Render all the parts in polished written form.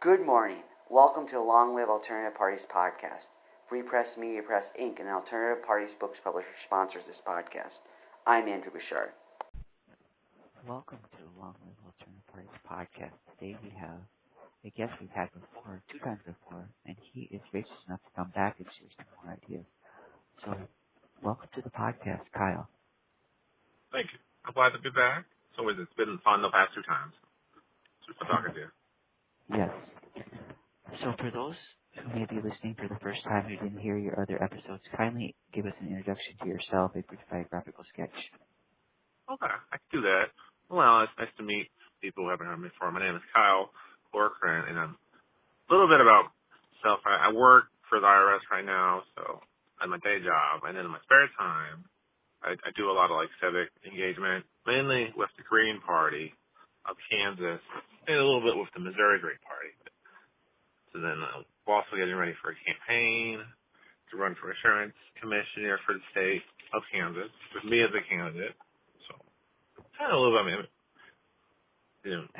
Good morning. Welcome to the Long Live Alternative Parties podcast. Free Press Media Press Inc., an alternative parties books publisher, sponsors this podcast. I'm Andrew Bouchard. Welcome to the Long Live Alternative Parties podcast. Today we have a guest we've had before, 2 times before, and he is gracious enough to come back and share some more ideas. So, welcome to the podcast, Kyle. Thank you. I'm glad to be back. It's been fun the past 2 times. It's been talking to you. Yes. So for those who may be listening for the first time who didn't hear your other episodes, kindly give us an introduction to yourself, a brief biographical sketch. Okay, I can do that. Well, it's nice to meet people who haven't heard me before. My name is Kiel Corkran, and I'm a little bit about myself. I work for the IRS right now, so I'm my day job, and then in my spare time, I do a lot of civic engagement, mainly with the Green Party of Kansas, and a little bit with the Missouri Green Party. So then we're also getting ready for a campaign to run for insurance commissioner for the state of Kansas with me as a candidate. So kind of a little bit.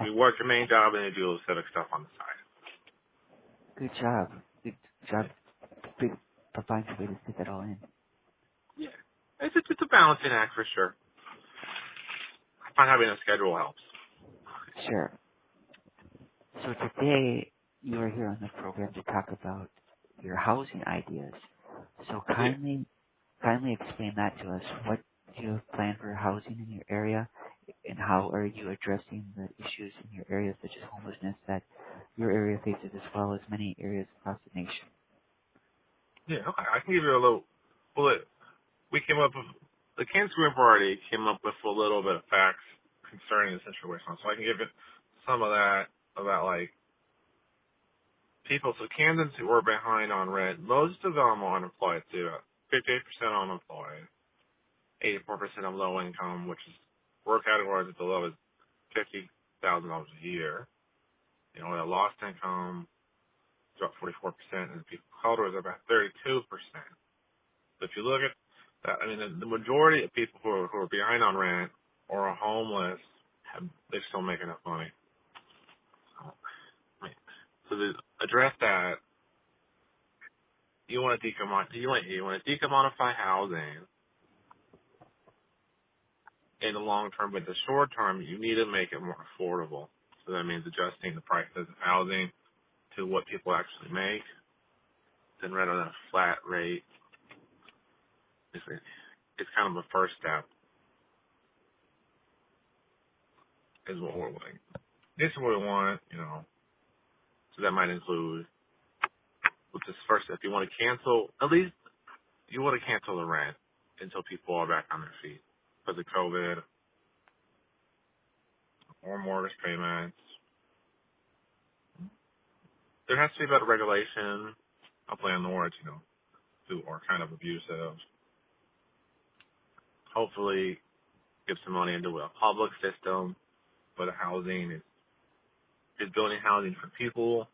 We work your main job and you do a little civic stuff on the side. Good job. Good job. Big, fine way to fit that all in. Yeah, it's a balancing act for sure. I find having a schedule helps. Sure. So today you are here on the program to talk about your housing ideas. So kindly explain that to us. What do you have planned for housing in your area, and how are you addressing the issues in your area, such as homelessness, that your area faces, as well as many areas across the nation? Yeah, okay. I can give you a little. Well, we came up with the Kansas Green Party came up with a little bit of facts concerning the situation, so I can give it some of that about people. So Kansans who are behind on rent, most of them are unemployed too. 58% unemployed, 84% of low income, which is we're categorized at the low as $50,000 a year. The lost income dropped 44%, and the people of color is about 32%. So if you look at that, the majority of people who are behind on rent or are homeless, they still make enough money. So to address that, you want to decommodify housing in the long term, but the short term, you need to make it more affordable. So that means adjusting the prices of housing to what people actually make, then rather than a flat rate. It's kind of a first step, is what we're like. This is what we want, So that might include, with this first step, you want to cancel, at least you want to cancel the rent until people are back on their feet because of COVID or mortgage payments. There has to be better regulation of landlords, who are kind of abusive. Hopefully, give some money into a public system where the housing is building housing for people,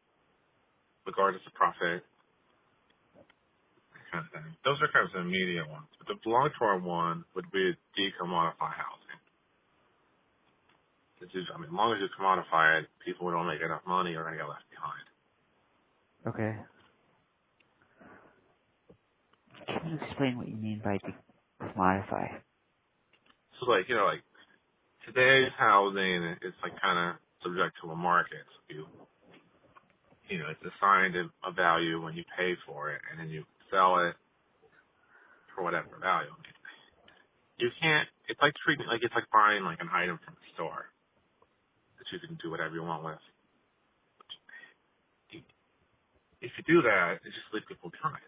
regardless of profit, that kind of thing. Those are kind of the immediate ones. But the long-term one would be decommodify housing. As long as you commodify it, people who don't make enough money are going to get left behind. Okay. Can you explain what you mean by decommodify? So, today's housing is kind of subject to a market. So it's assigned a value when you pay for it, and then you sell it for whatever value. You can't. It's like treating it's like buying an item from a store that you can do whatever you want with. If you do that, it just leaves people behind.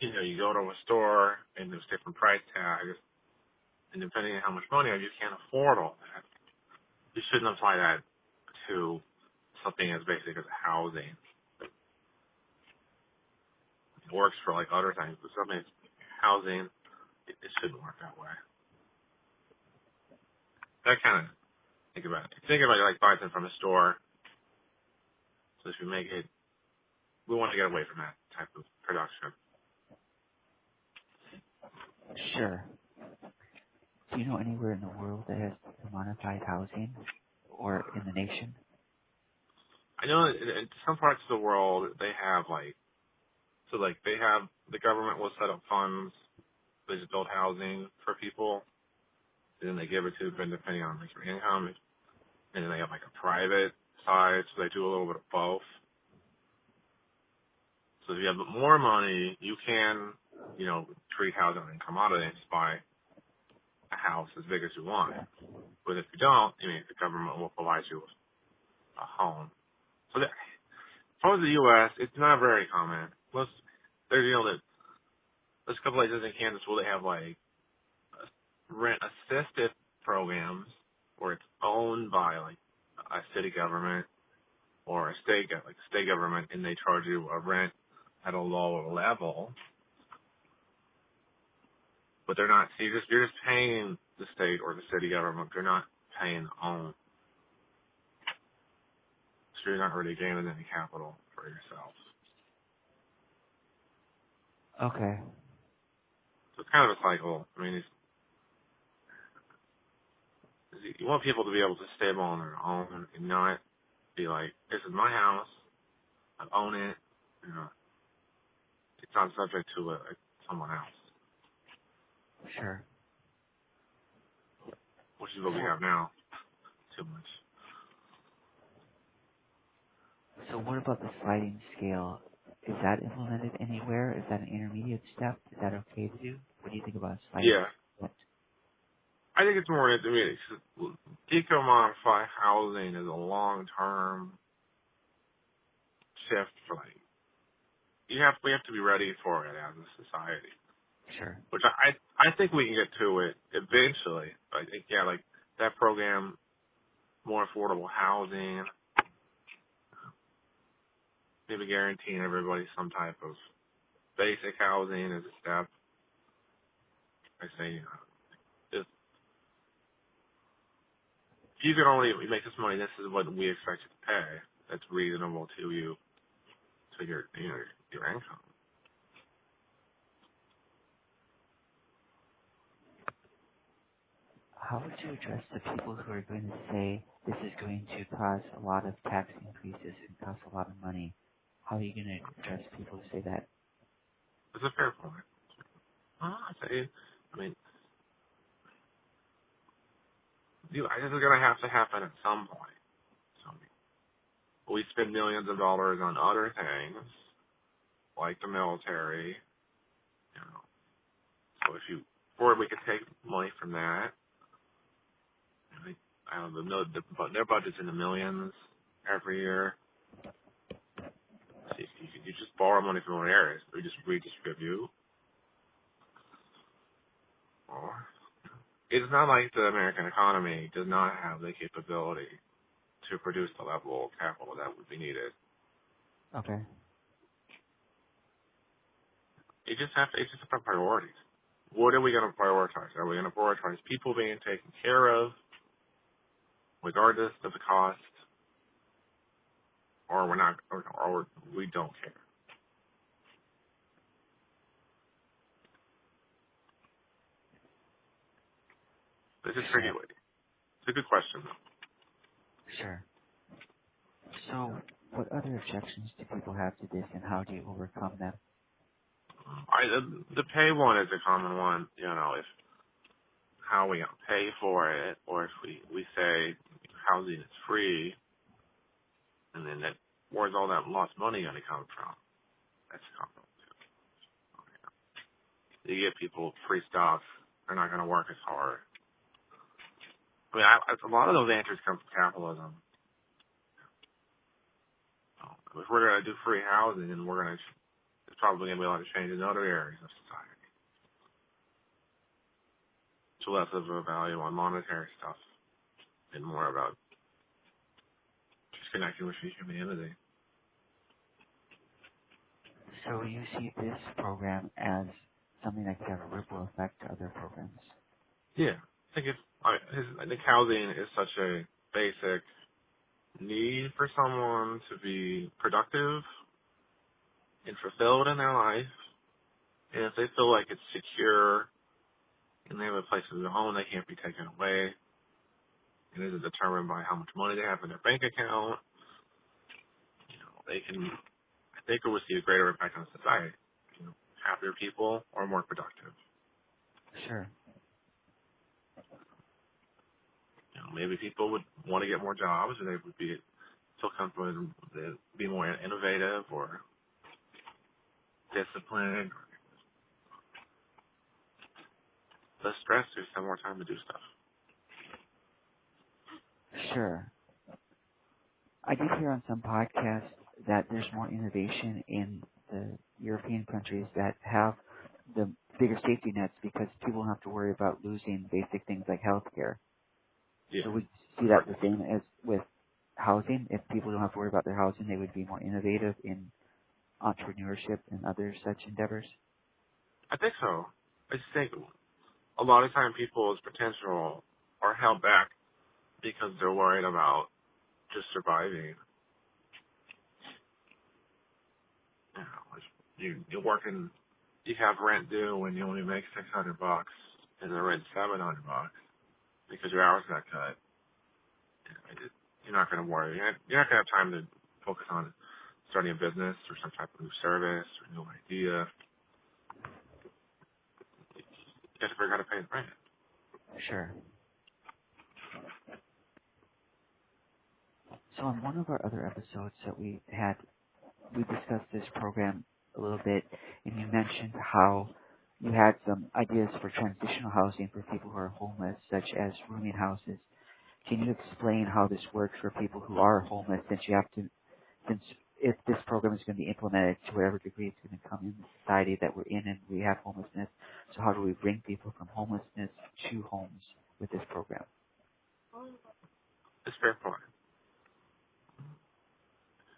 You go to a store and there's different price tags, and depending on how much money you can't afford all that. You shouldn't apply that to something as basic as housing. It works for other things, but something housing, it shouldn't work that way. That kind of think about it. Think about it buying something from a store. So if you make it, we want to get away from that type of production. Sure. Do you know anywhere in the world that has commodified housing, or in the nation? I know that in some parts of the world they have they have the government will set up funds. They just build housing for people, and then they give it to them depending on like your income, and then they have like a private side, so they do a little bit of both. So if you have more money, you can, treat housing like a commodity and just buy a house as big as you want. But if you don't, the government will provide you with a home. So that, as far as the U.S., it's not very common. There's, there's a couple places in Kansas where they have like rent assisted programs where it's owned by like a city government or a state government, and they charge you a rent at a lower level. But they're not. So you're just paying the state or the city government. You're not paying the own. So you're not really gaining any capital for yourself. Okay. So it's kind of a cycle. You want people to be able to stable on their own and not be like, this is my house, I own it. It's not subject to someone else. Sure. Which is what we have now. Too much. So what about the sliding scale? Is that implemented anywhere? Is that an intermediate step? Is that okay to do? What do you think about sliding? Yeah. I think it's more intermediate. Eco-modify housing is a long-term shift for we have to be ready for it as a society. Sure. Which I think we can get to it eventually. I think that program, more affordable housing, maybe guaranteeing everybody some type of basic housing as a step. I say, if you can only make this money, this is what we expect you to pay. That's reasonable to you, to your income. How would you address the people who are going to say this is going to cause a lot of tax increases and cost a lot of money? How are you going to address people who say that? It's a fair point. This is going to have to happen at some point. So we spend millions of dollars on other things, like the military. So or we could take money from that. I don't know, their budget's in the millions every year. See, you just borrow money from other areas. We just redistribute. Or it's not like the American economy does not have the capability to produce the level of capital that would be needed. Okay. It's just about priorities. What are we going to prioritize? Are we going to prioritize people being taken care of, regardless of the cost, or we're not, or we don't care? It's a tricky way. It's a good question, though. Sure. So, what other objections do people have to this, and how do you overcome them? The pay one is a common one. If how we gonna pay for it, or if we say housing is free, and then where's all that lost money gonna come from? That's common too. You give people free stuff, they're not gonna work as hard. A lot of those answers come from capitalism. If we're gonna do free housing, then there's probably gonna be a lot of change in other areas of society. So less of a value on monetary stuff and more about just connecting with humanity. So you see this program as something that could have a ripple effect to other programs? Yeah, I think housing is such a basic need for someone to be productive and fulfilled in their life. And if they feel like it's secure and they have a place of their own, they can't be taken away. It isn't determined by how much money they have in their bank account. I think it will see a greater impact on society. Happier people are more productive. Sure. Maybe people would want to get more jobs, and they would feel comfortable, they'd be more innovative or disciplined, less stress, just have more time to do stuff. Sure. I did hear on some podcasts that there's more innovation in the European countries that have the bigger safety nets because people don't have to worry about losing basic things like healthcare. Yeah. So we see that the same as with housing. If people don't have to worry about their housing, they would be more innovative in entrepreneurship and other such endeavors. I think so. I just think a lot of time people's potential are held back because they're worried about just surviving. You're working, you have rent due and you only make $600 and the rent's $700 because your hours got cut. You're not going to worry. You're not going to have time to focus on starting a business or some type of new service or new idea. You have to figure out how to pay the rent. Sure. So on one of our other episodes that we discussed this program a little bit, and you mentioned how you had some ideas for transitional housing for people who are homeless, such as rooming houses. Can you explain how this works for people who are homeless, since if this program is going to be implemented to whatever degree it's going to come in the society that we're in and we have homelessness, so how do we bring people from homelessness to homes with this program? It's a fair point.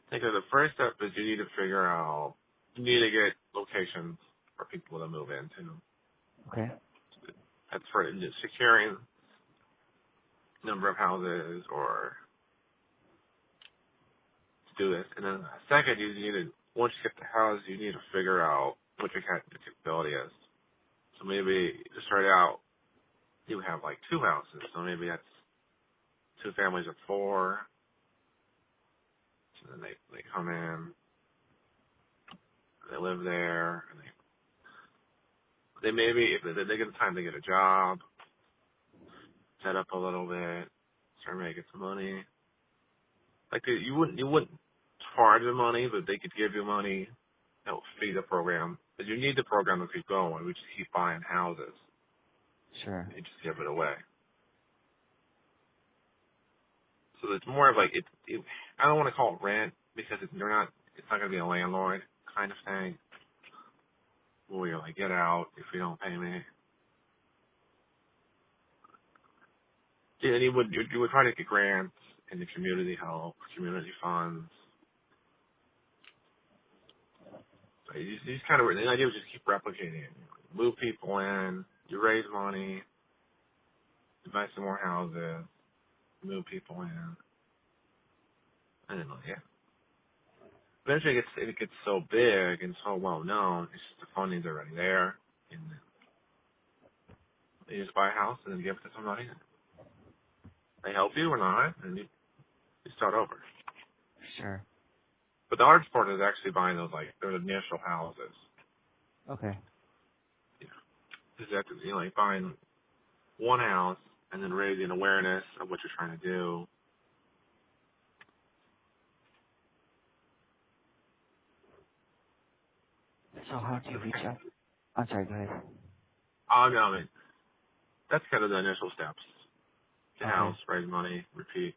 I think the first step is you need to get locations for people to move into. Okay. That's for securing number of houses or to do this. And then second, once you get the house, you need to figure out what your capability is. So maybe to start out, you have like 2 houses. So maybe that's 2 families of 4. So then they come in, they live there, and they maybe, if they get the time to get a job, set up a little bit, start making some money. Like you wouldn't charge them money, but they could give you money that will feed the program. But you need the program to keep going. We just keep buying houses. Sure. You just give it away. So it's more of like I don't want to call it rent because it's not going to be a landlord kind of thing where you're like, get out if you don't pay me. Yeah, and you would try to get grants and the community help, community funds. So you just kind of, the idea was just keep replicating it. Move people in, you raise money, you buy some more houses, move people in. I don't know, yeah. Eventually it gets so big and so well known, it's just the funding's already there. And you just buy a house and then give it to somebody. They help you or not, and you start over. Sure. But the hardest part is actually buying those initial houses. Okay. Yeah. Because you have to, buying one house and then raising awareness of what you're trying to do. So how do you reach out? I'm sorry, go ahead. Oh, no, I mean, that's kind of the initial steps. The Okay. house, raise money, repeat.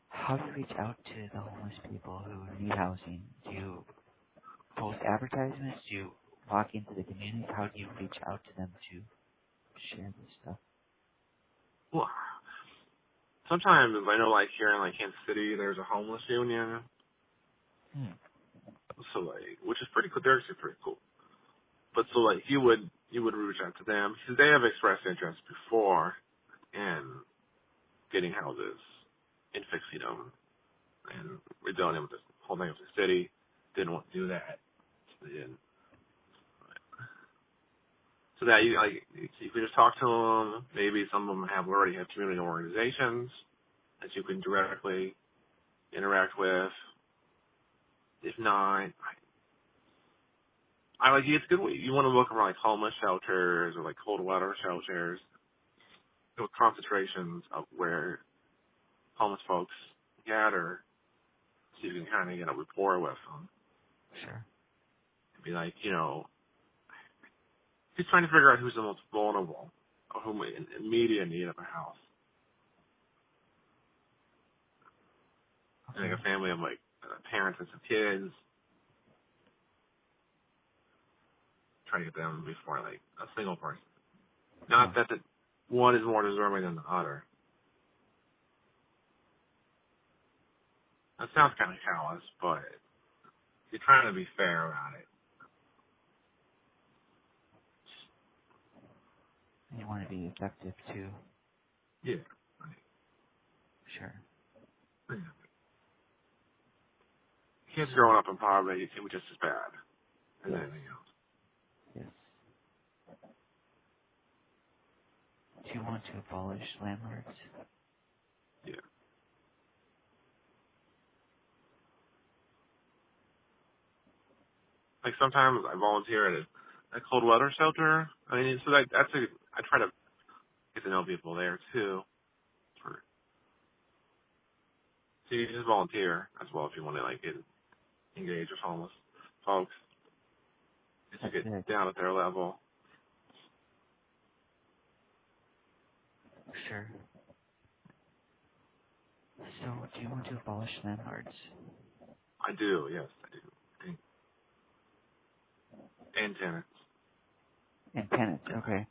How do you reach out to the homeless people who need housing? Do you post advertisements? Do you walk into the communities? How do you reach out to them to share this stuff? Well, sometimes I know, here in Kansas City, there's a homeless union. So which is pretty cool. They're actually pretty cool. But so you would reach out to them because they have expressed interest before in getting houses and fixing them and rebuilding them with the whole thing of the city. Didn't want to do that. So they didn't. So that you could just talk to them. Maybe some of them already have community organizations that you can directly interact with. If not, I like it's good. You want to look around like homeless shelters or like cold water shelters with concentrations of where homeless folks gather, so you can kind of get a rapport with them. Sure. Be like, just trying to figure out who's the most vulnerable or who in immediate need of a house. Okay. Like a family of like parents and some kids. Try to get them before like a single person. Not that the one is more deserving than the other. That sounds kind of callous, but you're trying to be fair about it. And you want to be effective too. Yeah. Right. Sure. Yeah. Kids growing up in poverty, it was just as bad as anything else. Yes. Do you want to abolish landlords? Yeah. Like sometimes I volunteer at a cold weather shelter. I mean, so I try to get to know people there too. So you just volunteer as well if you want to like get engaged with homeless folks. Just to That's get good. down at their level. Sure. So, do you want to abolish landlords? I do, yes, I do. And tenants. And tenants, okay.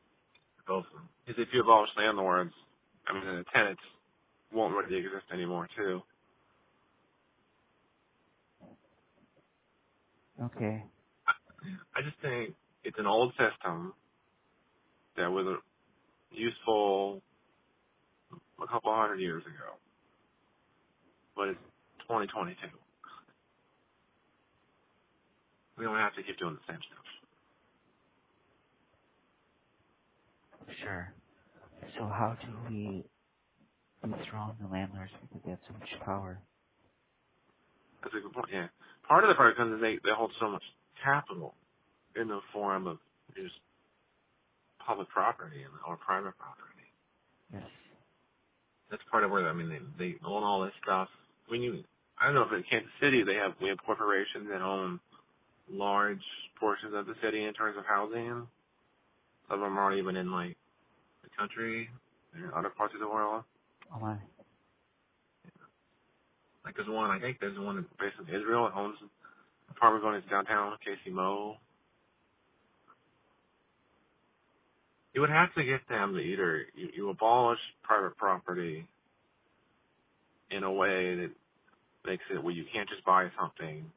Both of them. Because if you abolish landlords, I mean, the tenants won't really exist anymore, too. Okay. I just think it's an old system that was useful a couple hundred years ago. But it's 2022. We don't have to keep doing the same stuff. Sure. So how do we dethrone the landlords because they have so much power? That's a good point, yeah. Part of the problem is they hold so much capital in the form of just public property or private property. Yes. That's part of where, I mean, they own all this stuff. I mean, I don't know if in Kansas City we have corporations that own large portions of the city in terms of housing. Some of them aren't even in, like, the country. They're in other parts of the world. Oh my. Like I think there's one based in Israel that owns an apartment buildings downtown KC You would have to get them to either you abolish private property in a way that makes it where you can't just buy something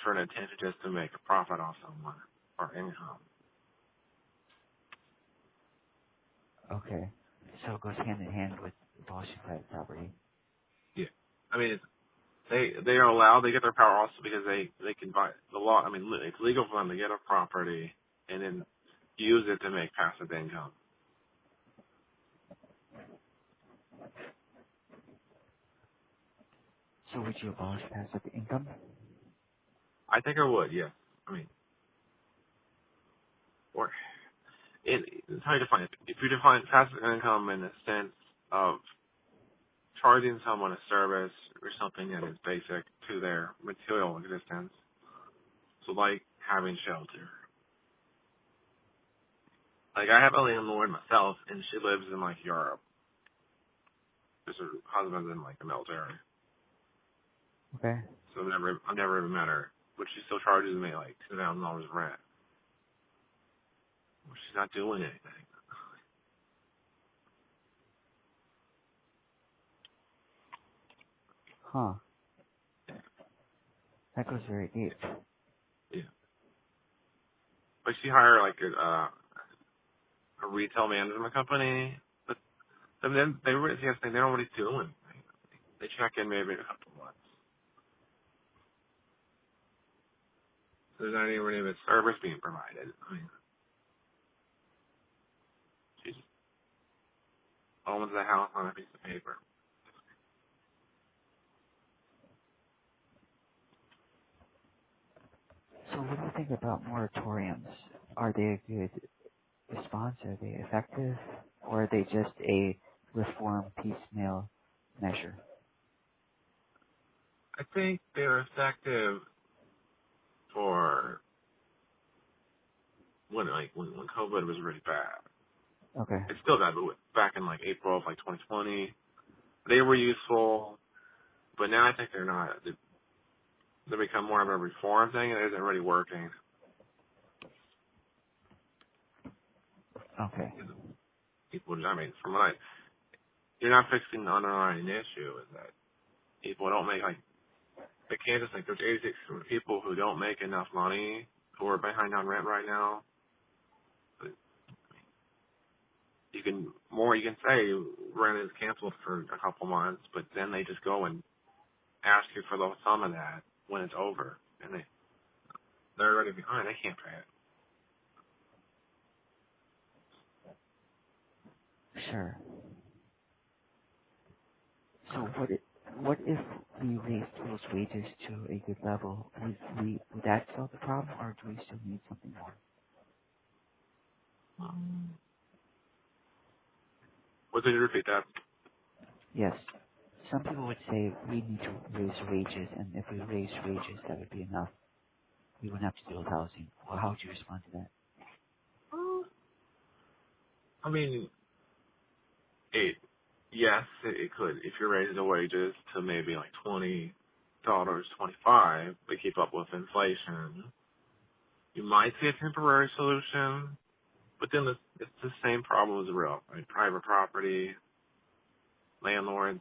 for an intention just to make a profit off someone or income. Okay. So it goes hand in hand with abolishing private property. Yeah, I mean they are allowed to get their power also because they can buy the law. I mean it's legal for them to get a property and then use it to make passive income. So would you abolish passive income? I think I would. Yes. I mean, or it's how you define it. If you define passive income in the sense of charging someone a service or something that is basic to their material existence, so like having shelter. Like I have a landlord myself, and she lives in like Europe. Because her husband's in like the military, Okay. so I've never even met her, but she still charges me like $2,000 rent. Well, she's not doing anything. Huh. That goes very deep. Yeah. But she hired like a retail management company, but then they don't really do anything. They check in maybe in a couple months. So there's not even really a service being provided. I mean, she just owns the house on a piece of paper. think about moratoriums? Are they a good response? Are they effective? Or are they just a reform piecemeal measure? I think they're effective for when COVID was really bad. Okay. It's still bad, but back in like April of like 2020, they were useful. But now I think they're not. They become more of a reform thing, and it isn't really working. Okay. People, I mean, you're not fixing the underlying issue. Is that people don't make they can't just there's 86 people who don't make enough money who are behind on rent right now. But you can say rent is canceled for a couple months, but then they just go and ask you for the sum of that when it's over, and they're already behind. They can't pay it. Sure. So what if we raised those wages to a good level? Would that solve the problem, or do we still need something more? Did you repeat that? Yes. Some people would say we need to raise wages, and if we raise wages, that would be enough. We wouldn't have to deal with housing. Well, how would you respond to that? I mean, yes, it could. If you raise the wages to maybe like $20, $25, to keep up with inflation, you might see a temporary solution, but then it's the same problem as real. I mean, private property, landlords.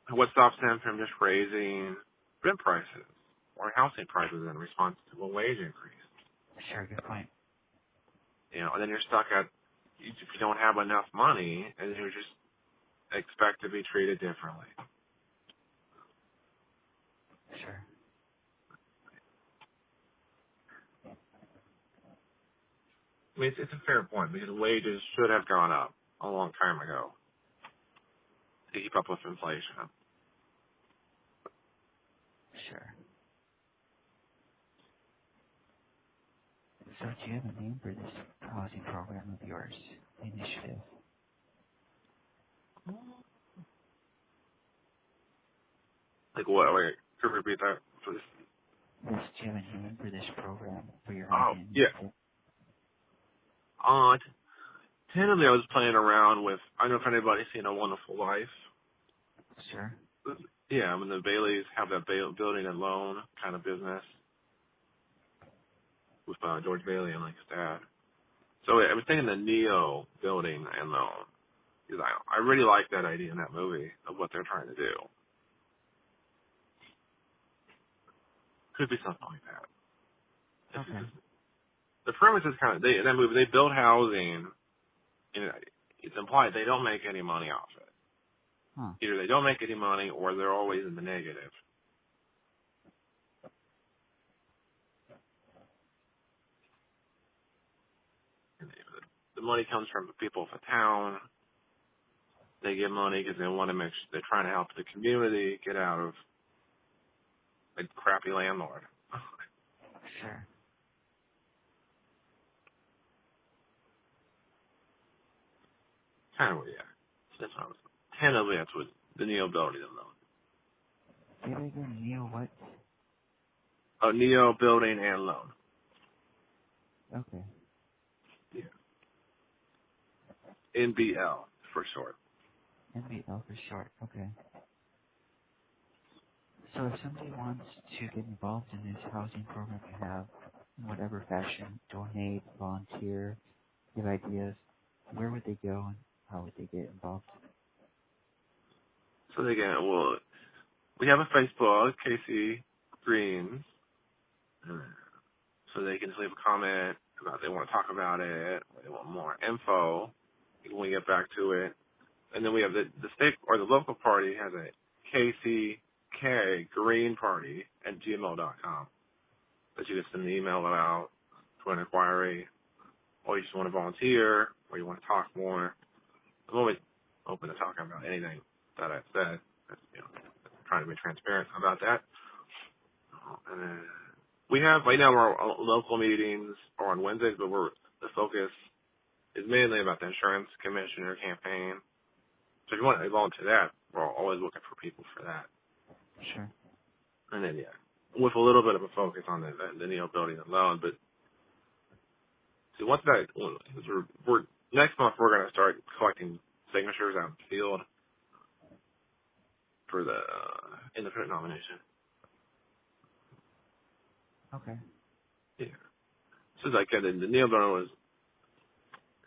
What stops them from just raising rent prices or housing prices in response to a wage increase? Sure, good point. And then you're stuck if you don't have enough money, and you just expect to be treated differently. Sure. I mean, it's a fair point because wages should have gone up a long time ago to keep up with inflation. Sure. So do you have a name for this housing program of yours, the initiative? Like what? Wait, could you repeat that, please? Do you have a name for this program, for your Oh, housing yeah. initiative? Tentatively, I was playing around with. I don't know if anybody's seen A Wonderful Life. Sure. Yeah, when the Baileys have that building and loan kind of business with George Bailey and like his dad. So I was thinking the Neo building and loan. Because I really like that idea in that movie of what they're trying to do. Could be something like that. Okay. The premise is kind of in that movie they build housing, and it's implied they don't make any money off it. Huh. Either they don't make any money or they're always in the negative. The money comes from the people of the town. They get money because they want to they're trying to help the community get out of a crappy landlord. Sure. Kind of, yeah. That's what I was. Tentatively, that's what the Neo building and loan. Say that again, Neo what? Oh, Neo building and loan. Okay. Yeah. NBL for short. NBL for short. Okay. So if somebody wants to get involved in this housing program you have, in whatever fashion, donate, volunteer, give ideas, where would they go and how would they get involved? So they get, we have a Facebook, Casey Greens, so they can just leave a comment about they want to talk about it, or they want more info when we get back to it. And then we have the state or the local party has a KCK Green Party at gmail.com that you can send an email about for an inquiry, or you just want to volunteer, or you want to talk more. I'm always open to talking about anything that I've said. Trying to be transparent about that. And then we have, right now, our local meetings are on Wednesdays, but the focus is mainly about the insurance commissioner campaign. So if you want to volunteer that, we're always looking for people for that. Sure. And then, yeah, with a little bit of a focus on the Neo building alone. But see, once that, next month we're going to start collecting signatures out in the field for the independent nomination. Okay. Yeah. So like the Neo building was,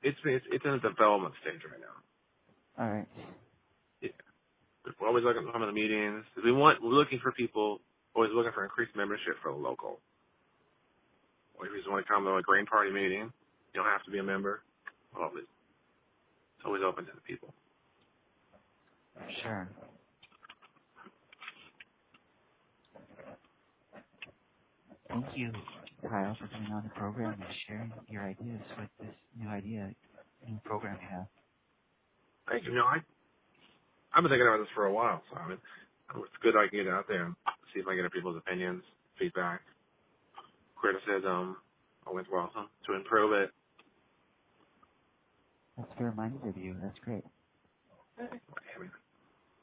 it's in a development stage right now. All right. Yeah. We're always looking at some of the meetings. We're looking for people, always looking for increased membership for the local. Or if you just want to come to a Green Party meeting, you don't have to be a member. Well, it's always open to the people. Sure. Thank you, Kyle, for coming on the program and sharing your ideas with this new program you have. Thank you. I've been thinking about this for a while, so I mean, it's good I can get out there and see if I can get people's opinions, feedback, criticism, always welcome to improve it. That's very minded of you. That's great. I mean,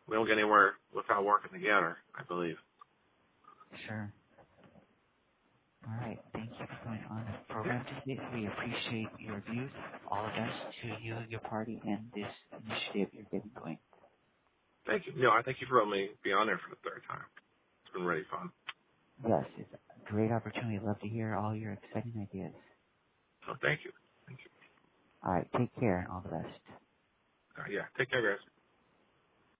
we don't get anywhere without working together, I believe. Sure. All right. Thank you for coming on the program today. We appreciate your views. All the best to you, your party, and this initiative you're getting going. Thank you. I thank you for letting me be on there for the third time. It's been really fun. Yes, it's a great opportunity. I'd love to hear all your exciting ideas. So thank you. Thank you. All right. Take care and all the best. Yeah. Take care, guys.